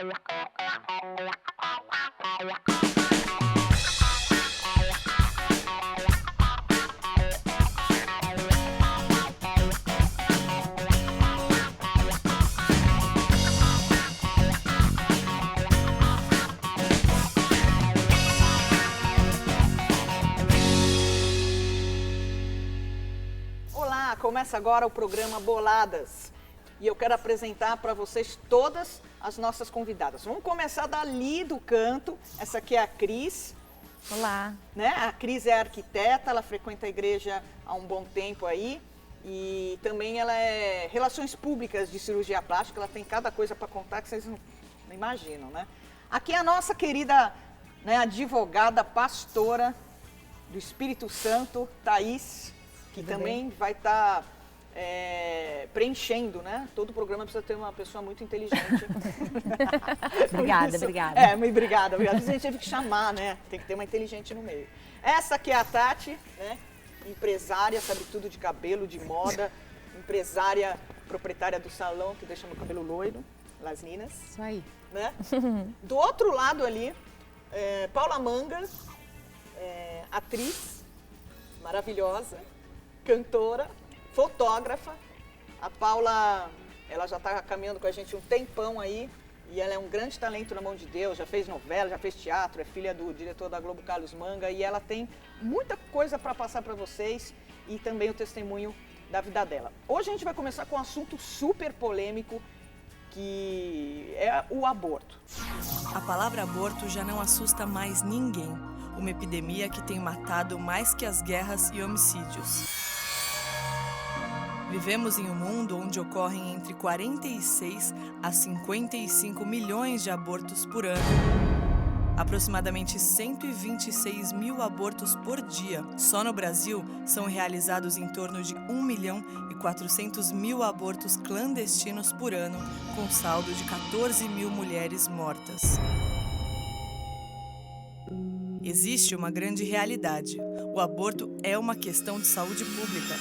Olá, começa agora o programa Boladas e eu quero apresentar para vocês todas as nossas convidadas. Vamos começar dali do canto. Essa aqui é a Cris. Olá. Né? A Cris é arquiteta, ela frequenta a igreja há um bom tempo aí e também ela é relações públicas de cirurgia plástica. Ela tem cada coisa para contar que vocês não imaginam, né? Aqui é a nossa querida, né, advogada, pastora do Espírito Santo, Thaís, que também vai estar preenchendo, né? Todo programa precisa ter uma pessoa muito inteligente. Obrigada. Muito obrigada. A gente teve que chamar, né? Tem que ter uma inteligente no meio. Essa aqui é a Tati, né? Empresária, sabe tudo de cabelo, de moda. Empresária, proprietária do salão que deixa meu cabelo loiro, Las Ninas. Isso aí. Né? Do outro lado ali, Paula Manga, atriz maravilhosa, cantora, fotógrafa. A Paula, ela já está caminhando com a gente um tempão aí e ela é um grande talento na mão de Deus, já fez novela, já fez teatro, é filha do diretor da Globo, Carlos Manga, e ela tem muita coisa para passar para vocês e também o testemunho da vida dela. Hoje a gente vai começar com um assunto super polêmico, que é o aborto. A palavra aborto já não assusta mais ninguém. Uma epidemia que tem matado mais que as guerras e homicídios. Vivemos em um mundo onde ocorrem entre 46 a 55 milhões de abortos por ano. Aproximadamente 126 mil abortos por dia. Só no Brasil, são realizados em torno de 1.400.000 abortos clandestinos por ano, com saldo de 14 mil mulheres mortas. Existe uma grande realidade. O aborto é uma questão de saúde pública.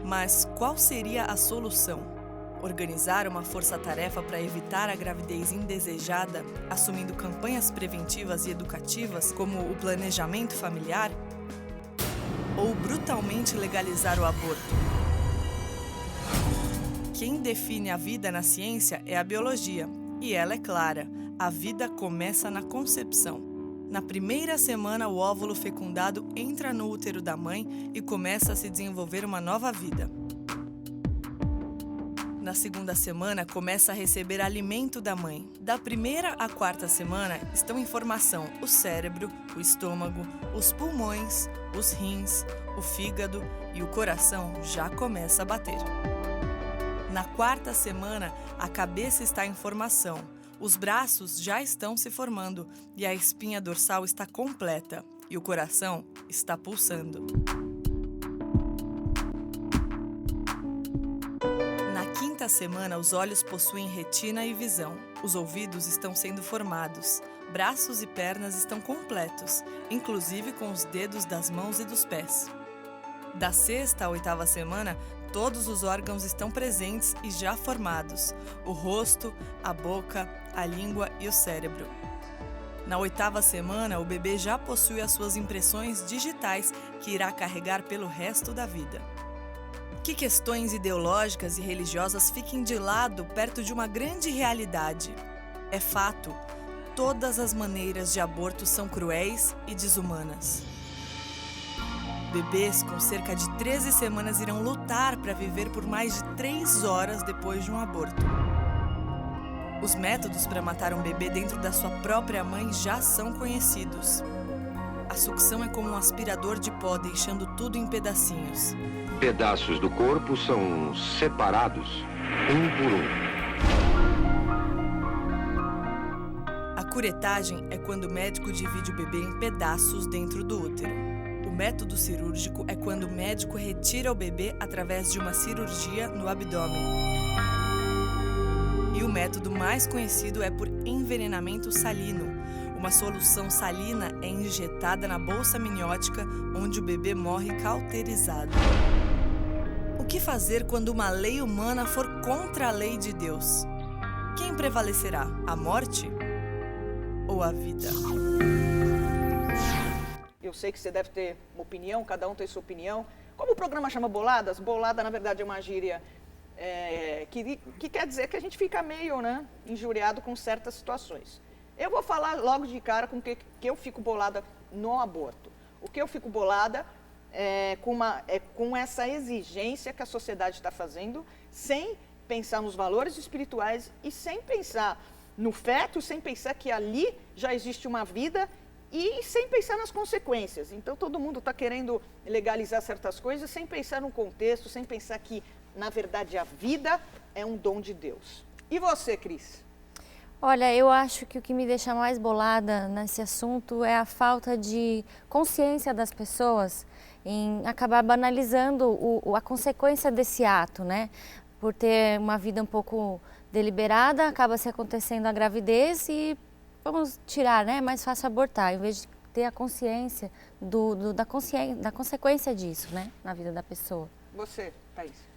Mas qual seria a solução? Organizar uma força-tarefa para evitar a gravidez indesejada, assumindo campanhas preventivas e educativas, como o planejamento familiar? Ou brutalmente legalizar o aborto? Quem define a vida na ciência é a biologia, e ela é clara: a vida começa na concepção. Na primeira semana, o óvulo fecundado entra no útero da mãe e começa a se desenvolver uma nova vida. Na segunda semana, começa a receber alimento da mãe. Da primeira à quarta semana, estão em formação o cérebro, o estômago, os pulmões, os rins, o fígado e o coração já começa a bater. Na quarta semana, a cabeça está em formação, os braços já estão se formando e a espinha dorsal está completa e o coração está pulsando. Na quinta semana, os olhos possuem retina e visão. Os ouvidos estão sendo formados. Braços e pernas estão completos, inclusive com os dedos das mãos e dos pés. Da sexta à oitava semana, todos os órgãos estão presentes e já formados: o rosto, a boca, a língua e o cérebro. Na oitava semana, o bebê já possui as suas impressões digitais que irá carregar pelo resto da vida. Que questões ideológicas e religiosas fiquem de lado perto de uma grande realidade. É fato, todas as maneiras de aborto são cruéis e desumanas. Bebês com cerca de 13 semanas irão lutar para viver por mais de 3 horas depois de um aborto. Os métodos para matar um bebê dentro da sua própria mãe já são conhecidos. A sucção é como um aspirador de pó, deixando tudo em pedacinhos. Pedaços do corpo são separados, um por um. A curetagem é quando o médico divide o bebê em pedaços dentro do útero. O método cirúrgico é quando o médico retira o bebê através de uma cirurgia no abdômen. E o método mais conhecido é por envenenamento salino. Uma solução salina é injetada na bolsa amniótica, onde o bebê morre cauterizado. O que fazer quando uma lei humana for contra a lei de Deus? Quem prevalecerá, a morte ou a vida? Eu sei que você deve ter uma opinião, cada um tem sua opinião. Como o programa chama Boladas, bolada na verdade é uma gíria que quer dizer que a gente fica meio, né, injuriado com certas situações. Eu vou falar logo de cara com que eu fico bolada no aborto. O que eu fico bolada é com essa exigência que a sociedade está fazendo, sem pensar nos valores espirituais e sem pensar no feto, sem pensar que ali já existe uma vida e sem pensar nas consequências. Então, todo mundo está querendo legalizar certas coisas sem pensar no contexto, sem pensar que, na verdade, a vida é um dom de Deus. E você, Cris? Olha, eu acho que o que me deixa mais bolada nesse assunto é a falta de consciência das pessoas em acabar banalizando a consequência desse ato, né? Por ter uma vida um pouco deliberada, acaba se acontecendo a gravidez e vamos tirar, né? É mais fácil abortar, em vez de ter a consciência da consequência disso, né? Na vida da pessoa. Você, Thaís?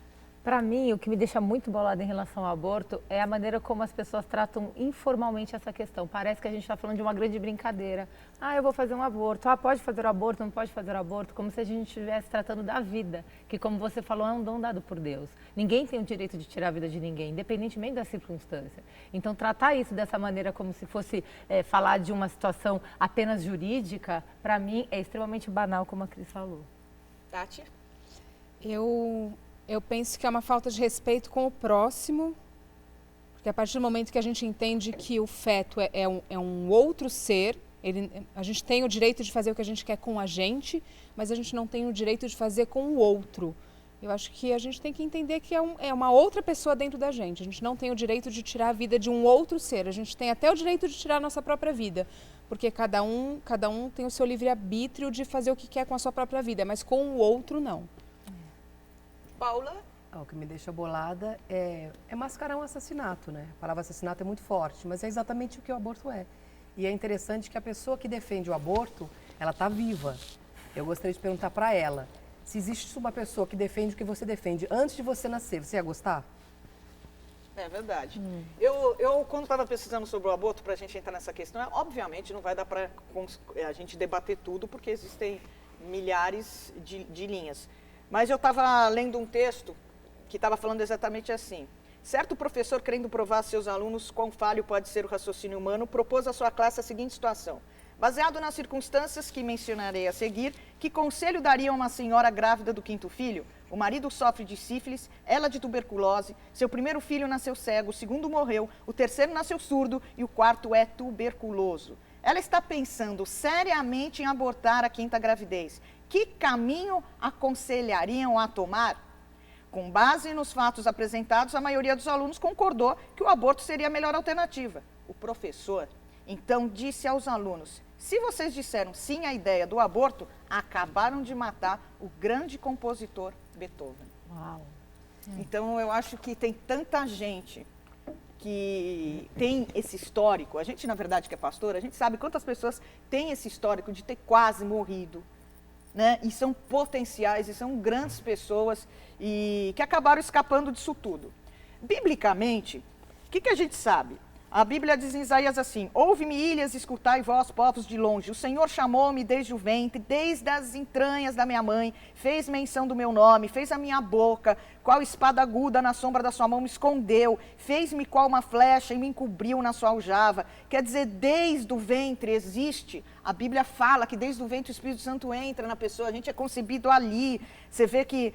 Para mim, o que me deixa muito bolada em relação ao aborto é a maneira como as pessoas tratam informalmente essa questão. Parece que a gente está falando de uma grande brincadeira. Ah, eu vou fazer um aborto. Ah, pode fazer o aborto, não pode fazer o aborto. Como se a gente estivesse tratando da vida, que, como você falou, é um dom dado por Deus. Ninguém tem o direito de tirar a vida de ninguém, independentemente da circunstância. Então, tratar isso dessa maneira como se fosse falar de uma situação apenas jurídica, para mim, é extremamente banal, como a Cris falou. Tati? Eu penso que é uma falta de respeito com o próximo, porque a partir do momento que a gente entende que o feto é um outro ser, a gente tem o direito de fazer o que a gente quer com a gente, mas a gente não tem o direito de fazer com o outro. Eu acho que a gente tem que entender que é uma outra pessoa dentro da gente. A gente não tem o direito de tirar a vida de um outro ser. A gente tem até o direito de tirar a nossa própria vida, porque cada um tem o seu livre-arbítrio de fazer o que quer com a sua própria vida, mas com o outro não. Paula? O que me deixa bolada é mascarar um assassinato, né? A palavra assassinato é muito forte, mas é exatamente o que o aborto é. E é interessante que a pessoa que defende o aborto, ela está viva. Eu gostaria de perguntar para ela, se existe uma pessoa que defende o que você defende antes de você nascer, você ia gostar? É verdade. Eu quando estava pesquisando sobre o aborto, para a gente entrar nessa questão, obviamente não vai dar para a gente debater tudo, porque existem milhares de linhas. Mas eu estava lendo um texto que estava falando exatamente assim. Certo professor, querendo provar a seus alunos quão falho pode ser o raciocínio humano, propôs à sua classe a seguinte situação. Baseado nas circunstâncias que mencionarei a seguir, que conselho daria a uma senhora grávida do 5º filho? O marido sofre de sífilis, ela de tuberculose, seu primeiro filho nasceu cego, o segundo morreu, o terceiro nasceu surdo e o quarto é tuberculoso. Ela está pensando seriamente em abortar a 5ª gravidez. Que caminho aconselhariam a tomar? Com base nos fatos apresentados, a maioria dos alunos concordou que o aborto seria a melhor alternativa. O professor, então, disse aos alunos, se vocês disseram sim à ideia do aborto, acabaram de matar o grande compositor Beethoven. Uau! Então, eu acho que tem tanta gente que tem esse histórico. A gente, na verdade, que é pastor, a gente sabe quantas pessoas têm esse histórico de ter quase morrido, né? E são potenciais, e são grandes pessoas e que acabaram escapando disso tudo. Biblicamente, o que a gente sabe? A Bíblia diz em Isaías assim, ouve-me ilhas, escutai vós, povos de longe. O Senhor chamou-me desde o ventre, desde as entranhas da minha mãe, fez menção do meu nome, fez a minha boca, qual espada aguda na sombra da sua mão me escondeu, fez-me qual uma flecha e me encobriu na sua aljava. Quer dizer, desde o ventre existe. A Bíblia fala que desde o ventre o Espírito Santo entra na pessoa, a gente é concebido ali. Você vê que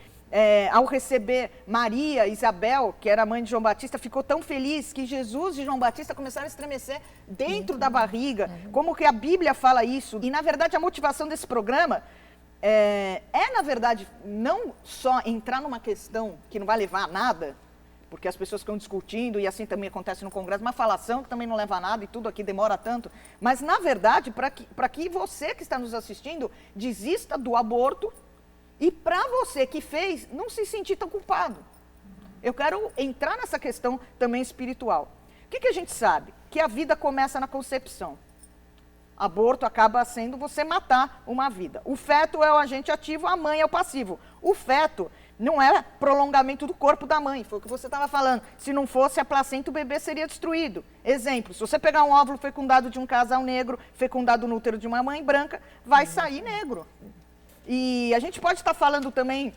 ao receber Maria, Isabel, que era a mãe de João Batista, ficou tão feliz que Jesus e João Batista começaram a estremecer dentro da barriga. Como que a Bíblia fala isso? E, na verdade, a motivação desse programa na verdade, não só entrar numa questão que não vai levar a nada, porque as pessoas ficam discutindo, e assim também acontece no Congresso, uma falação que também não leva a nada e tudo aqui demora tanto, mas, na verdade, para que você que está nos assistindo desista do aborto e para você que fez, não se sentir tão culpado. Eu quero entrar nessa questão também espiritual. O que a gente sabe? Que a vida começa na concepção. Aborto acaba sendo você matar uma vida. O feto é o agente ativo, a mãe é o passivo. O feto, Não é prolongamento do corpo da mãe, foi o que você estava falando. Se não fosse a placenta, o bebê seria destruído. Exemplo, se você pegar um óvulo fecundado de um casal negro, fecundado no útero de uma mãe branca, vai sair negro. E a gente pode estar falando também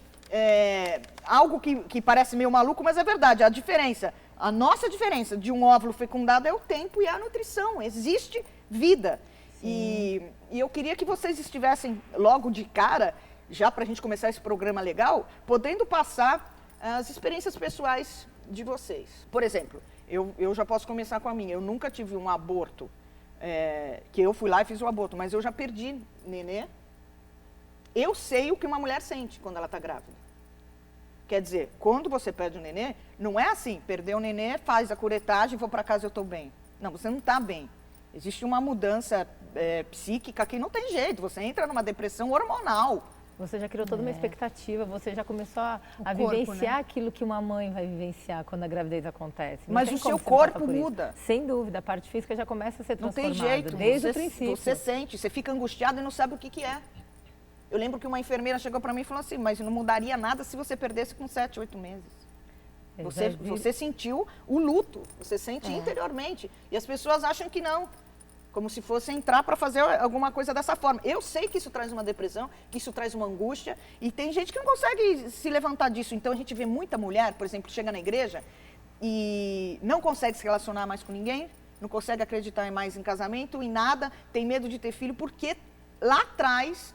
algo que parece meio maluco, mas é verdade, a diferença. A nossa diferença de um óvulo fecundado é o tempo e a nutrição. Existe vida. E eu queria que vocês estivessem logo de cara, já para a gente começar esse programa legal, podendo passar as experiências pessoais de vocês. Por exemplo, eu já posso começar com a minha. Eu nunca tive um aborto, que eu fui lá e fiz o aborto, mas eu já perdi nenê. Eu sei o que uma mulher sente quando ela está grávida. Quer dizer, quando você perde um nenê, não é assim, perdeu o nenê, faz a curetagem, vou para casa, eu estou bem. Não, você não está bem. Existe uma mudança psíquica que não tem jeito, você entra numa depressão hormonal. Você já criou toda uma expectativa, você já começou a corpo, vivenciar né? aquilo que uma mãe vai vivenciar quando a gravidez acontece. Não Mas tem o como seu você não passar corpo por isso. muda. Sem dúvida, a parte física já começa a ser Não transformada. tem jeito, desde o princípio. você sente, você fica angustiado e não sabe o que é. Eu lembro que uma enfermeira chegou para mim e falou assim, mas não mudaria nada se você perdesse com 7, 8 meses. Você sentiu o luto, você sente interiormente. E as pessoas acham que não, como se fosse entrar para fazer alguma coisa dessa forma. Eu sei que isso traz uma depressão, que isso traz uma angústia, e tem gente que não consegue se levantar disso. Então a gente vê muita mulher, por exemplo, chega na igreja e não consegue se relacionar mais com ninguém, não consegue acreditar mais em casamento, em nada, tem medo de ter filho, porque lá atrás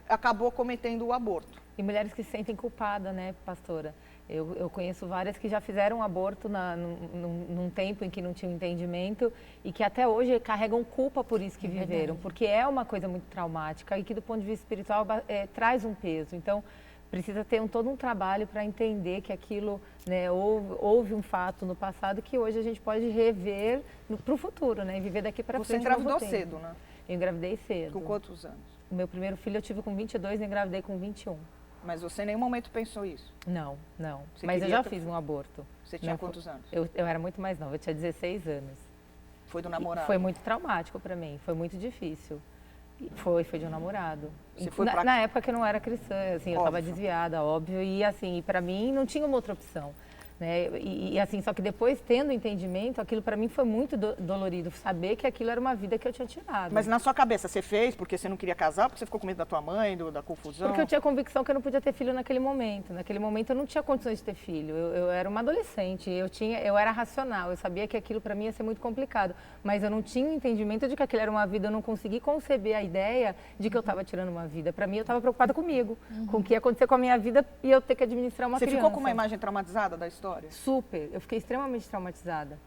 acabou cometendo o aborto. E mulheres que se sentem culpadas, né, pastora? Eu conheço várias que já fizeram aborto num tempo em que não tinham entendimento e que até hoje carregam culpa por isso que viveram, porque é uma coisa muito traumática e que do ponto de vista espiritual traz um peso. Então, precisa ter todo um trabalho para entender que aquilo, né, houve um fato no passado que hoje a gente pode rever para o futuro, né, e viver daqui para frente. Você engravidou cedo, né? Eu engravidei cedo. Com quantos anos? O meu primeiro filho eu tive com 22 e engravidei com 21. Mas você em nenhum momento pensou isso? Não, não. Você Mas eu queria já ter- fiz um aborto. Você tinha Não, quantos anos? Eu era muito mais nova, eu tinha 16 anos. Foi do E namorado? foi muito traumático para mim, foi muito difícil. E foi de um namorado. Você foi Na época que eu não era cristã, assim, eu estava Óbvio. desviada, óbvio, e assim, para mim não tinha uma outra opção. Né? E assim, só que depois, tendo entendimento, aquilo para mim foi muito dolorido, saber que aquilo era uma vida que eu tinha tirado. Mas na sua cabeça, você fez porque você não queria casar, porque você ficou com medo da tua mãe, da confusão? Porque eu tinha convicção que eu não podia ter filho naquele momento. Naquele momento eu não tinha condições de ter filho. Eu era uma adolescente, eu era racional, eu sabia que aquilo para mim ia ser muito complicado. Mas eu não tinha o entendimento de que aquilo era uma vida, eu não consegui conceber a ideia de que eu estava tirando uma vida. Para mim eu estava preocupada comigo, com o que ia acontecer com a minha vida e eu ter que administrar uma Você criança. ficou com uma imagem traumatizada da história? Super, eu fiquei extremamente traumatizada.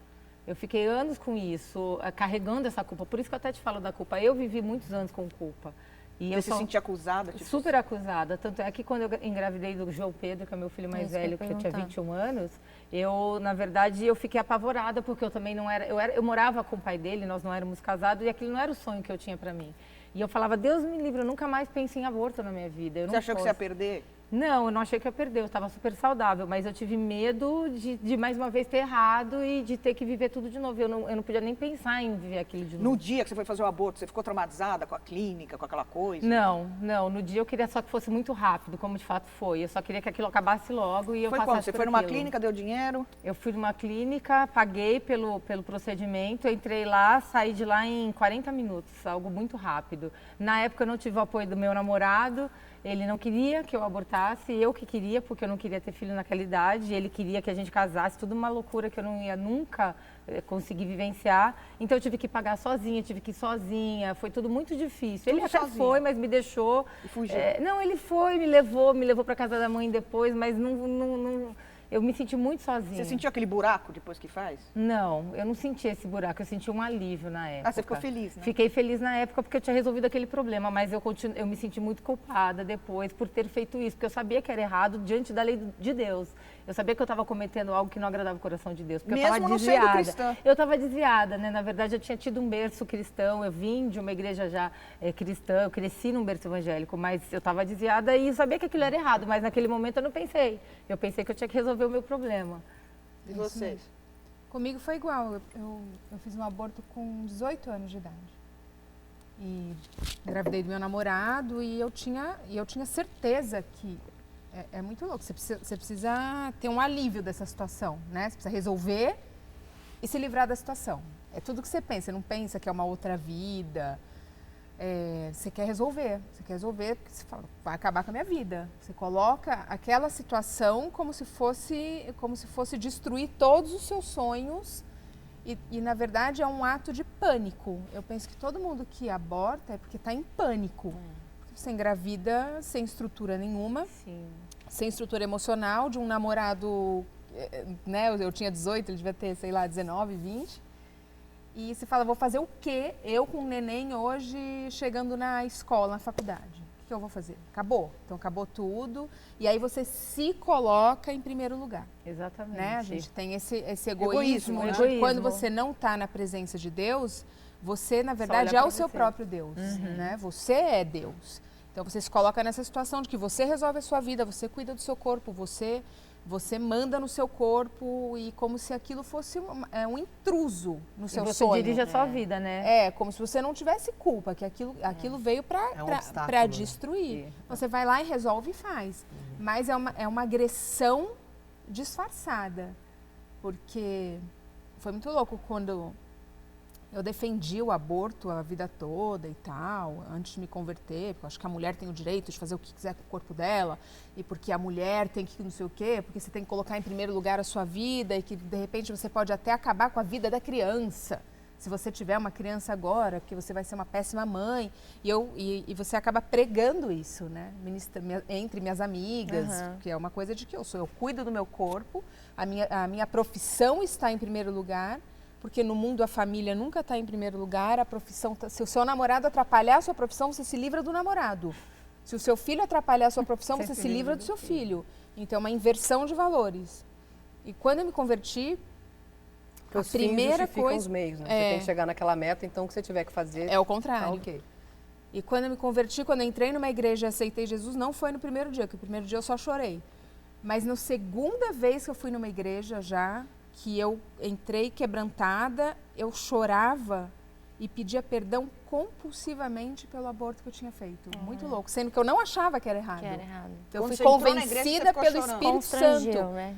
Eu fiquei anos com isso, carregando essa culpa. Por isso que eu até te falo da culpa. Eu vivi muitos anos com culpa. E eu Você se sentia acusada? Tipo, super acusada. Tanto é que quando eu engravidei do João Pedro, que é meu filho mais Isso que eu velho, ia que eu tinha perguntar. 21 anos, na verdade, eu fiquei apavorada, porque eu também não era... Eu morava com o pai dele, nós não éramos casados, e aquilo não era o sonho que eu tinha pra mim. E eu falava, Deus me livre, eu nunca mais penso em aborto na minha vida. Você achou que você ia perder? Não, eu não achei que eu ia perder, eu estava super saudável, mas eu tive medo de mais uma vez ter errado e de ter que viver tudo de novo. Eu não podia nem pensar em viver aquilo de novo. No dia que você foi fazer o aborto, você ficou traumatizada com a clínica, com aquela coisa? Não, no dia eu queria só que fosse muito rápido, como de fato foi. Eu só queria que aquilo acabasse logo e eu Foi passasse como? Você por foi numa aquilo. clínica, deu dinheiro? Eu fui numa clínica, paguei pelo procedimento, entrei lá, saí de lá em 40 minutos, algo muito rápido. Na época eu não tive o apoio do meu namorado, ele não queria que eu abortasse, eu que queria, porque eu não queria ter filho naquela idade, ele queria que a gente casasse, tudo uma loucura que eu não ia nunca conseguir vivenciar. Então eu tive que pagar sozinha, tive que ir sozinha, foi tudo muito difícil. Tudo Ele até sozinha? foi, mas me deixou. E fugiu? Não, ele foi, me levou para casa da mãe depois, mas eu me senti muito sozinha. Você sentiu aquele buraco depois que faz? Não, eu não senti esse buraco, eu senti um alívio na época. Ah, você ficou feliz, né? Fiquei feliz na época porque eu tinha resolvido aquele problema, mas eu me senti muito culpada depois por ter feito isso, porque eu sabia que era errado diante da lei de Deus. Eu sabia que eu estava cometendo algo que não agradava o coração de Deus, porque Mesmo eu estava não sendo desviada. cristã. Eu estava desviada, né? Na verdade, eu tinha tido um berço cristão, eu vim de uma igreja já cristã, eu cresci num berço evangélico, mas eu estava desviada e sabia que aquilo era errado, mas naquele momento eu não pensei. Eu pensei que eu tinha que resolver o meu problema. E vocês? Comigo foi igual. Eu fiz um aborto com 18 anos de idade. E engravidei do meu namorado e eu tinha certeza que É muito louco. Você precisa ter um alívio dessa situação, né? Você precisa resolver e se livrar da situação. É tudo que você pensa. Você não pensa que é uma outra vida. Você quer resolver. Você quer resolver porque você fala, vai acabar com a minha vida. Você coloca aquela situação como se fosse destruir todos os seus sonhos. E, na verdade, é um ato de pânico. Eu penso que todo mundo que aborta é porque está em pânico. Você engravida sem estrutura nenhuma, sem estrutura emocional, de um namorado, né? Eu tinha 18, ele devia ter, sei lá, 19, 20. E você fala, vou fazer o quê? Eu com um neném hoje chegando na escola, na faculdade. O que eu vou fazer? Acabou. Então acabou tudo. E aí você se coloca em primeiro lugar. Exatamente. Né? A gente tem esse egoísmo, né? de quando você não está na presença de Deus, você, na verdade, é o seu próprio Deus. Né? Você é Deus. Então você se coloca nessa situação de que você resolve a sua vida, você cuida do seu corpo, você manda no seu corpo e como se aquilo fosse um intruso no seu sonho. Você dirige a sua vida, né? Como se você não tivesse culpa, que aquilo veio para destruir. Né? Você vai lá e resolve e faz. Mas é uma agressão disfarçada. Porque foi muito louco quando eu defendi o aborto a vida toda e tal, antes de me converter, porque eu acho que a mulher tem o direito de fazer o que quiser com o corpo dela, e porque a mulher tem que não sei o quê, porque você tem que colocar em primeiro lugar a sua vida, e que de repente você pode até acabar com a vida da criança, se você tiver uma criança agora, porque você vai ser uma péssima mãe, e você acaba pregando isso, né, entre minhas amigas, que é uma coisa de que eu cuido do meu corpo, a minha profissão está em primeiro lugar, porque no mundo a família nunca está em primeiro lugar, a profissão, se o seu namorado atrapalhar a sua profissão, você se livra do namorado. Se o seu filho atrapalhar a sua profissão, você se livra do seu filho. Então é uma inversão de valores. E quando eu me converti, a primeira coisa... os meios, né? Você tem que chegar naquela meta, então o que você tiver que fazer... É o contrário. Ok. E quando eu me converti, quando eu entrei numa igreja e aceitei Jesus, não foi no primeiro dia, porque o primeiro dia eu só chorei. Mas na segunda vez que eu fui numa igreja já... que eu entrei quebrantada, eu chorava e pedia perdão compulsivamente pelo aborto que eu tinha feito. Muito louco, sendo que eu não achava que era errado. Eu fui convencida pelo Espírito Santo. Né?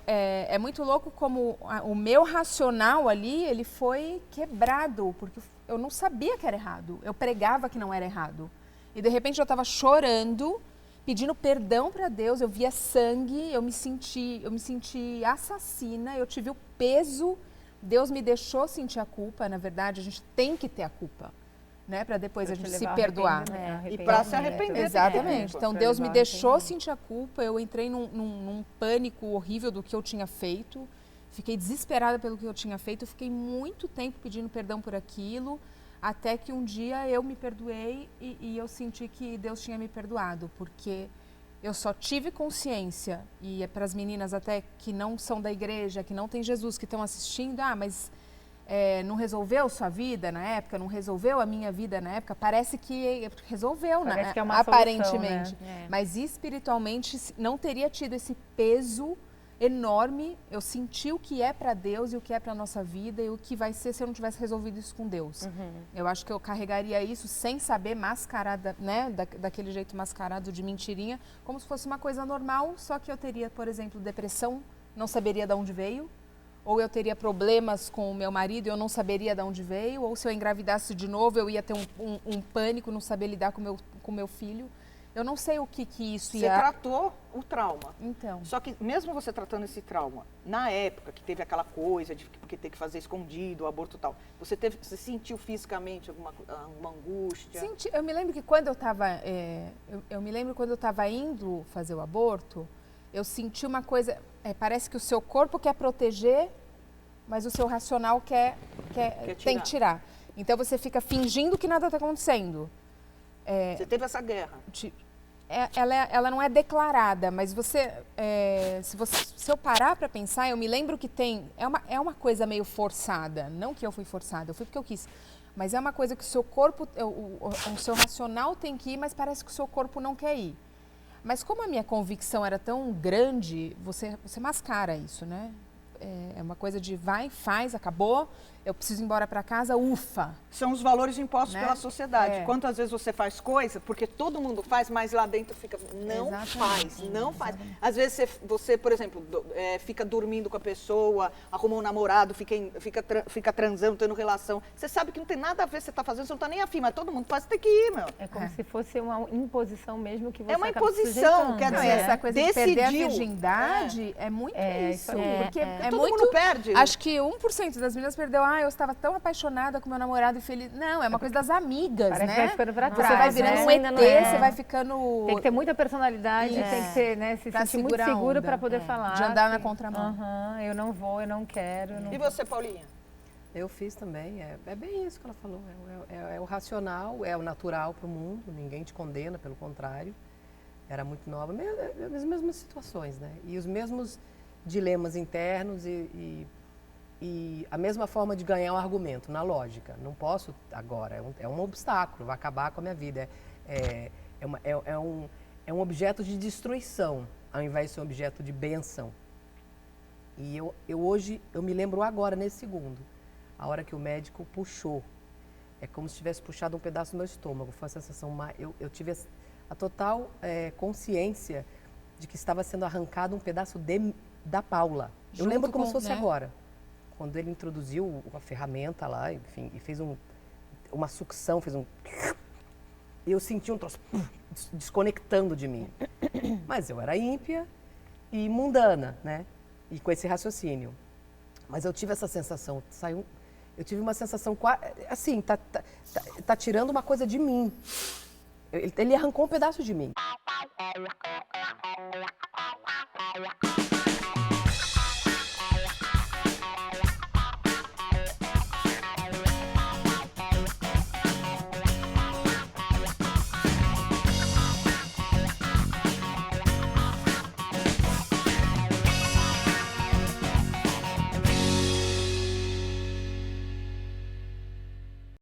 É muito louco como o meu racional ali, ele foi quebrado, porque eu não sabia que era errado. Eu pregava que não era errado. E de repente eu estava chorando, pedindo perdão para Deus, eu via sangue, eu me senti assassina, eu tive o peso, Deus me deixou sentir a culpa, na verdade, a gente tem que ter a culpa, né, para depois a gente se perdoar. E para se arrepender. Exatamente, então Deus me deixou sentir a culpa, eu entrei num pânico horrível do que eu tinha feito, fiquei desesperada pelo que eu tinha feito, fiquei muito tempo pedindo perdão por aquilo, até que um dia eu me perdoei e eu senti que Deus tinha me perdoado, porque eu só tive consciência, e é para as meninas até que não são da igreja, que não tem Jesus, que estão assistindo, mas não resolveu sua vida na época, não resolveu a minha vida na época, parece que resolveu, parece que é uma aparentemente, solução, né? Mas espiritualmente não teria tido esse peso enorme, eu senti o que é para Deus e o que é para a nossa vida e o que vai ser se eu não tivesse resolvido isso com Deus. Eu acho que eu carregaria isso sem saber, mascarada, né, daquele jeito mascarado de mentirinha, como se fosse uma coisa normal, só que eu teria, por exemplo, depressão, não saberia de onde veio, ou eu teria problemas com o meu marido e eu não saberia de onde veio, ou se eu engravidasse de novo eu ia ter um pânico, não saber lidar com o meu filho. Eu não sei o que isso ia... Você tratou o trauma. Então. Só que mesmo você tratando esse trauma, na época que teve aquela coisa de porque ter que fazer escondido, o aborto e tal, você sentiu fisicamente alguma angústia? Senti, eu me lembro que quando eu estava... eu me lembro quando eu estava indo fazer o aborto, eu senti uma coisa... parece que o seu corpo quer proteger, mas o seu racional tem que tirar. Então você fica fingindo que nada está acontecendo. Você teve essa guerra? Ela não é declarada, mas se eu parar para pensar, eu me lembro que é uma coisa meio forçada, não que eu fui forçada, eu fui porque eu quis, mas é uma coisa que o seu corpo, o seu racional tem que ir, mas parece que o seu corpo não quer ir. Mas como a minha convicção era tão grande, você mascara isso, né? É uma coisa de vai, faz, acabou, eu preciso ir embora para casa, ufa. São os valores impostos Né? pela sociedade. É. Quantas vezes você faz coisa, porque todo mundo faz, mas lá dentro fica, não Exatamente. faz, não faz. Às vezes você, por exemplo, fica dormindo com a pessoa, arruma um namorado, fica transando, tendo relação. Você sabe que não tem nada a ver, você está fazendo, você não está nem afim, mas todo mundo faz, você tem que ir, meu. É como se fosse uma imposição mesmo que você É uma acaba se imposição, sujeitando. quer Não, dizer, e essa coisa de perder a decidiu. virgindade é muito isso. Porque é todo muito, mundo perde. Acho que 1% das meninas perdeu. Eu estava tão apaixonada com meu namorado e feliz. Não, é uma coisa das amigas, Parece né? que vai ficando pra Você trás, vai virando né? um Ainda ET, não é. você vai ficando... Tem que ter muita personalidade, Isso. tem que ter, né, se Pra sentir muito segurar a seguro onda. para poder falar. De andar na que, contramão. "Aham, eu não vou, eu não quero. eu não-" E você, Paulinha? Eu fiz também, é bem isso que ela falou, é o racional, é o natural para o mundo, ninguém te condena, pelo contrário. Era muito nova, as mesmas situações, né? E os mesmos dilemas internos e a mesma forma de ganhar um argumento, na lógica. Não posso agora, é um obstáculo, vai acabar com a minha vida. É um objeto de destruição, ao invés de ser um objeto de bênção. E eu hoje, eu me lembro agora, nesse segundo, a hora que o médico puxou. É como se tivesse puxado um pedaço do meu estômago. Foi uma sensação, eu tive a total consciência de que estava sendo arrancado um pedaço da Paula. Eu Junto lembro como com, se fosse né? agora. Quando ele introduziu a ferramenta lá, enfim, e fez uma sucção, e eu senti um troço desconectando de mim. Mas eu era ímpia e mundana, né? E com esse raciocínio. Mas eu tive essa sensação, eu tive uma sensação, assim, tá tirando uma coisa de mim. Ele arrancou um pedaço de mim.